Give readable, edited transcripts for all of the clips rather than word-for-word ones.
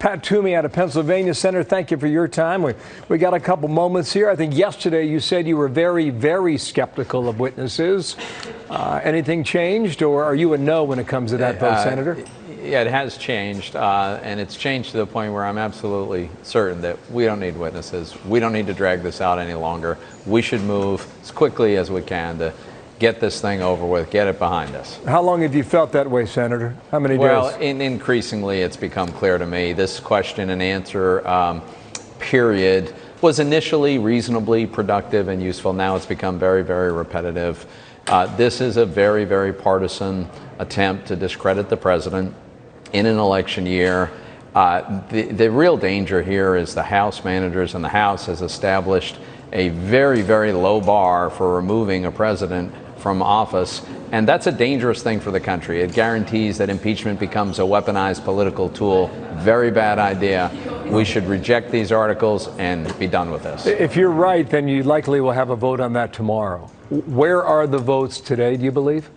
Pat Toomey out of Pennsylvania. Senator, thank you for your time. We got a couple moments here. I think yesterday you said you were very, very skeptical of witnesses. Anything changed, or are you a no when it comes to that vote, Senator? Yeah, it has changed, and it's changed to the point where I'm absolutely certain that we don't need witnesses. We don't need to drag this out any longer. We should move as quickly as we can to get this thing over with, get it behind us. How long have you felt that way, Senator? How many days? Well, increasingly it's become clear to me. This question and answer period was initially reasonably productive and useful. Now it's become very, very repetitive. This is a very, very partisan attempt to discredit the president in an election year. The real danger here is the House managers, and the House has established a very, very low bar for removing a president from office, and that's a dangerous thing for the country. It guarantees that impeachment becomes a weaponized political tool. Very bad idea. We should reject these articles and be done with this. If you're right, then you likely will have a vote on that tomorrow. Where are the votes today, do you believe?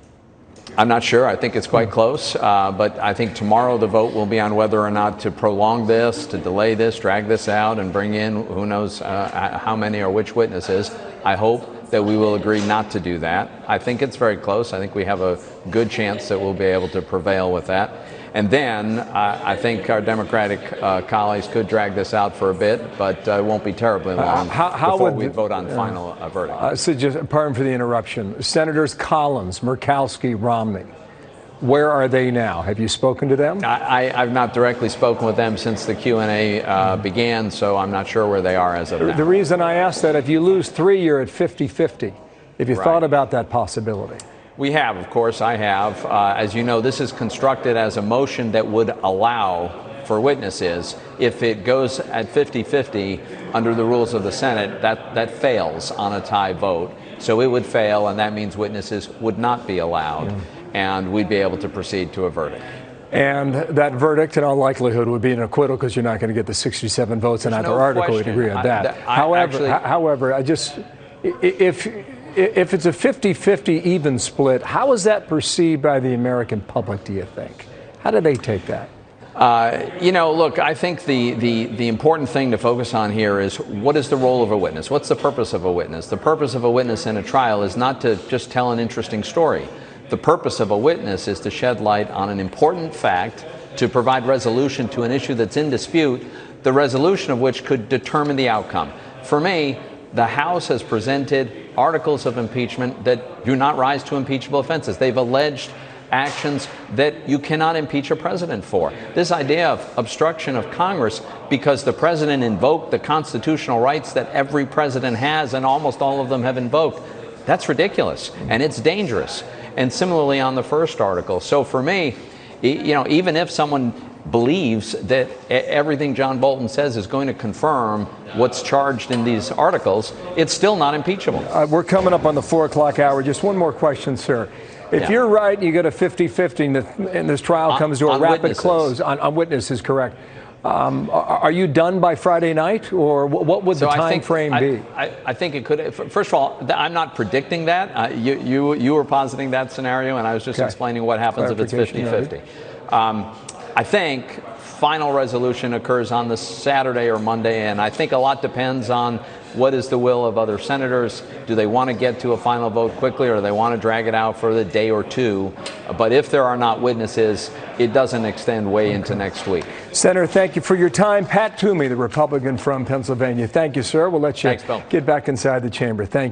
I'm not sure. I think it's quite close, but I think tomorrow the vote will be on whether or not to prolong this, to delay this, drag this out, and bring in who knows how many or which witnesses. I hope that we will agree not to do that. I think it's very close. I think we have a good chance that we'll be able to prevail with that. And then I think our Democratic colleagues could drag this out for a bit, but it won't be terribly long before we vote on final verdict. So just, pardon for the interruption. Senators Collins, Murkowski, Romney, where are they now? Have you spoken to them? I've not directly spoken with them since the Q&A began, so I'm not sure where they are as of now. The reason I ask that, if you lose 3, you're at 50-50. Have you thought about that possibility? We have, of course, I have. As you know, this is constructed as a motion that would allow for witnesses. If it goes at 50-50 under the rules of the Senate, that fails on a tie vote. So it would fail, and that means witnesses would not be allowed, and we'd be able to proceed to a verdict. And that verdict, in all likelihood, would be an acquittal, because you're not going to get the 67 votes in either article. You'd agree on that. However, if it's a 50-50 even split, how is that perceived by the American public, do you think? How do they take that? Look, I think the important thing to focus on here is, what is the role of a witness? What's the purpose of a witness? The purpose of a witness in a trial is not to just tell an interesting story. The purpose of a witness is to shed light on an important fact, to provide resolution to an issue that's in dispute, the resolution of which could determine the outcome. For me, the House has presented articles of impeachment that do not rise to impeachable offenses. They've alleged actions that you cannot impeach a president for. This idea of obstruction of Congress because the president invoked the constitutional rights that every president has, and almost all of them have invoked, that's ridiculous, and it's dangerous. And similarly on the first article. So for me, even if someone believes that everything John Bolton says is going to confirm what's charged in these articles, it's still not impeachable. We're coming up on the 4 o'clock hour. Just one more question, sir. If you're right and you get a 50-50 and this trial comes to a rapid close on witnesses, correct, are you done by Friday night, or what would the time frame be? I think it could. First of all, I'm not predicting that. You were positing that scenario, and I was just explaining what happens if it's 50-50. I think final resolution occurs on the Saturday or Monday, and I think a lot depends on what is the will of other senators. Do they want to get to a final vote quickly, or do they want to drag it out for the day or two? But if there are not witnesses, it doesn't extend way into next week. Senator, thank you for your time. Pat Toomey, the Republican from Pennsylvania. Thank you, sir. We'll let you get back inside the chamber. Thank you.